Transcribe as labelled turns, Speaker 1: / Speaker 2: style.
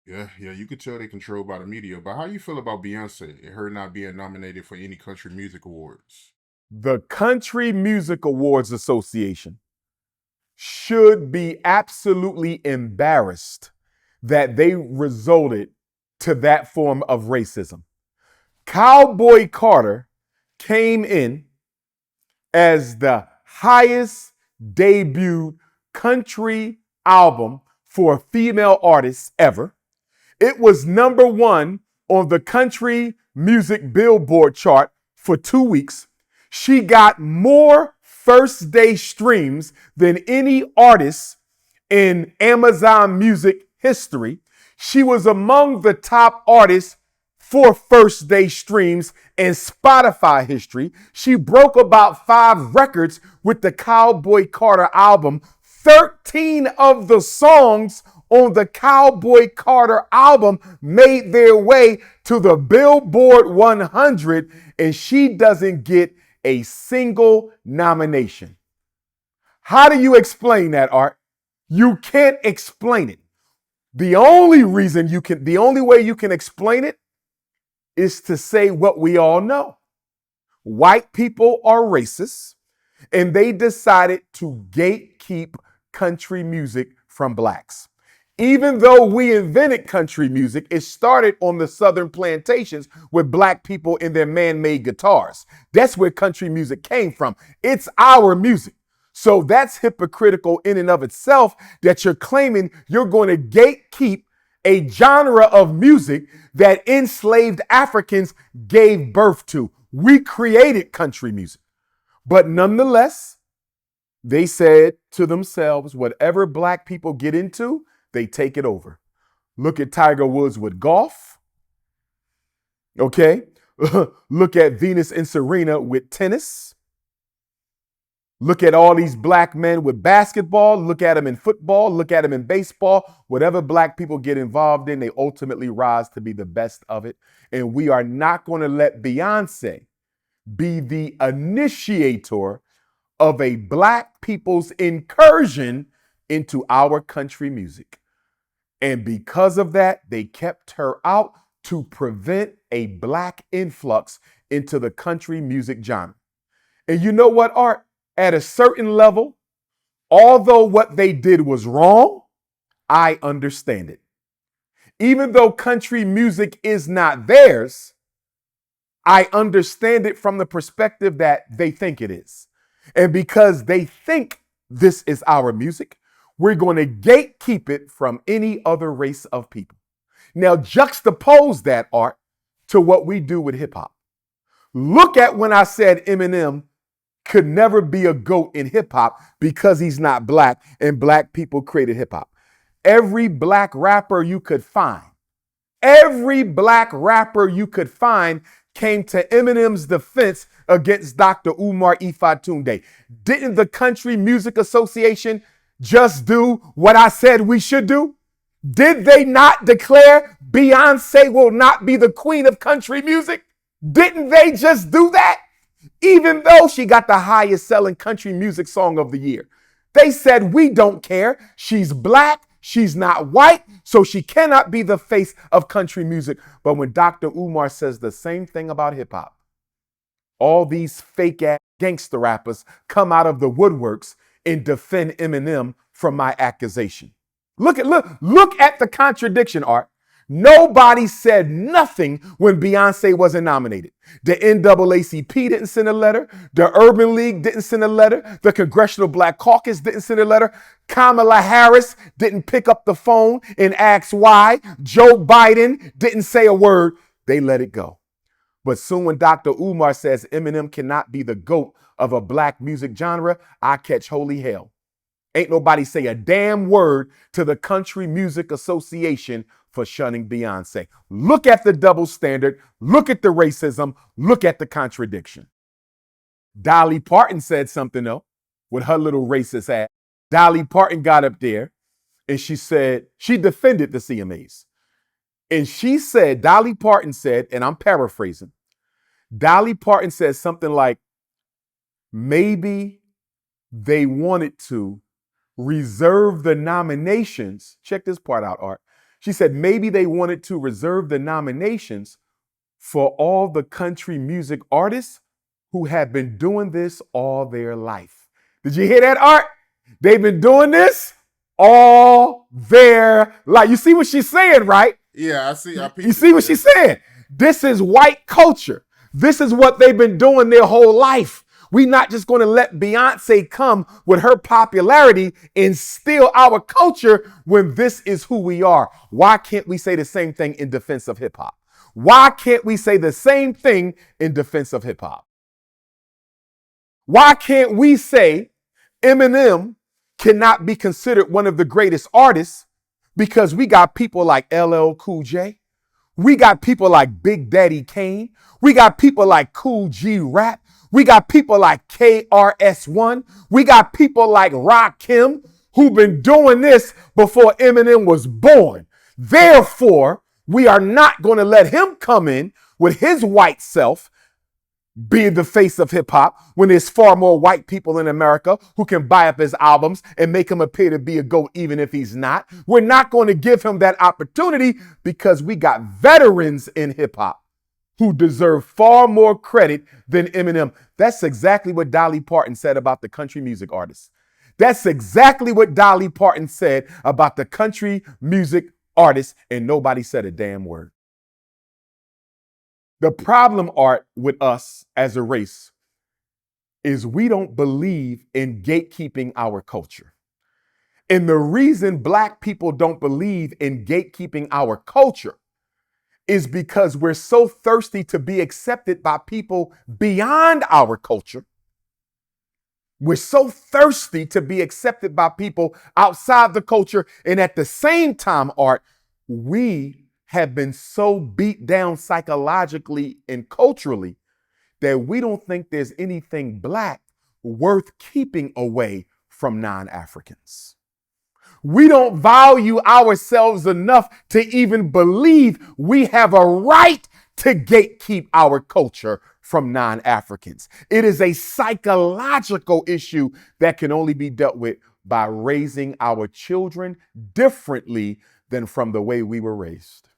Speaker 1: Yeah, you could tell they controlled by the media. But how you feel about Beyonce and her not being nominated for any country music awards?
Speaker 2: The Country Music Awards Association should be absolutely embarrassed that they resulted to that form of racism. Cowboy Carter came in as the highest debuted country album for a female artist ever. It was number one on the country music Billboard chart for 2 weeks. She got more first day streams than any artist in Amazon Music history. She was among the top artists for first day streams in Spotify history. She broke about 5 records with the Cowboy Carter album. 13 of the songs on the Cowboy Carter album made their way to the Billboard 100, and she doesn't get a single nomination. How do you explain that, Art? You can't explain it. The only way you can explain it is to say what we all know. White people are racist, and they decided to gatekeep country music from blacks. Even though we invented country music, it started on the southern plantations with black people in their man-made guitars. That's where country music came from. It's our music. So that's hypocritical in and of itself that you're claiming you're going to gatekeep a genre of music that enslaved Africans gave birth to. We created country music. But nonetheless, they said to themselves, whatever black people get into, they take it over. Look at Tiger Woods with golf. Okay. Look at Venus and Serena with tennis. Look at all these black men with basketball. Look at them in football. Look at them in baseball. Whatever black people get involved in, they ultimately rise to be the best of it. And we are not going to let Beyonce be the initiator of a black people's incursion into our country music. And because of that, they kept her out to prevent a black influx into the country music genre. And you know what, Art? At a certain level, although what they did was wrong, I understand it. Even though country music is not theirs, I understand it from the perspective that they think it is. And because they think this is our music, we're going to gatekeep it from any other race of people. Now, juxtapose that, Art, to what we do with hip hop. Look at when I said Eminem could never be a GOAT in hip hop because he's not black and black people created hip hop. Every black rapper you could find, came to Eminem's defense against Dr. Umar Ifatunde. Didn't the Country Music Association just do what I said we should do? Did they not declare Beyonce will not be the queen of country music? Didn't they just do that? Even though she got the highest selling country music song of the year. They said, we don't care. She's black. She's not white. So she cannot be the face of country music. But when Dr. Umar says the same thing about hip hop, all these fake ass gangster rappers come out of the woodworks and defend Eminem from my accusation. Look at the contradiction, Art. Nobody said nothing when Beyonce wasn't nominated. The NAACP didn't send a letter. The Urban League didn't send a letter. The Congressional Black Caucus didn't send a letter. Kamala Harris didn't pick up the phone and ask why. Joe Biden didn't say a word. They let it go. But soon when Dr. Umar says Eminem cannot be the GOAT of a black music genre, I catch holy hell. Ain't nobody say a damn word to the Country Music Association for shunning Beyonce. Look at the double standard. Look at the racism. Look at the contradiction. Dolly Parton said something though with her little racist ass. Dolly Parton got up there and she said, she defended the CMAs. And Dolly Parton said, and I'm paraphrasing, Dolly Parton said something like, maybe they wanted to reserve the nominations. Check this part out, Art. She said maybe they wanted to reserve the nominations for all the country music artists who have been doing this all their life. Did you hear that, Art? They've been doing this all their life. You see what she's saying, right?
Speaker 1: Yeah, I see.
Speaker 2: You see what she's saying? This is white culture. This is what they've been doing their whole life. We're not just going to let Beyonce come with her popularity and steal our culture when this is who we are. Why can't we say the same thing in defense of hip hop? Why can't we say the same thing in defense of hip hop? Why can't we say Eminem cannot be considered one of the greatest artists because we got people like LL Cool J, we got people like Big Daddy Kane, we got people like Cool G Rap, we got people like KRS-One, we got people like Rakim who've been doing this before Eminem was born. Therefore, we are not going to let him come in with his white self being the face of hip hop when there's far more white people in America who can buy up his albums and make him appear to be a GOAT even if he's not. We're not going to give him that opportunity because we got veterans in hip hop who deserve far more credit than Eminem. That's exactly what Dolly Parton said about the country music artists. That's exactly what Dolly Parton said about the country music artists, and nobody said a damn word. The problem, Art, with us as a race is we don't believe in gatekeeping our culture. And the reason Black people don't believe in gatekeeping our culture is because we're so thirsty to be accepted by people beyond our culture. We're so thirsty to be accepted by people outside the culture. And at the same time, Art, we have been so beat down psychologically and culturally that we don't think there's anything Black worth keeping away from non-Africans. We don't value ourselves enough to even believe we have a right to gatekeep our culture from non-Africans. It is a psychological issue that can only be dealt with by raising our children differently than from the way we were raised.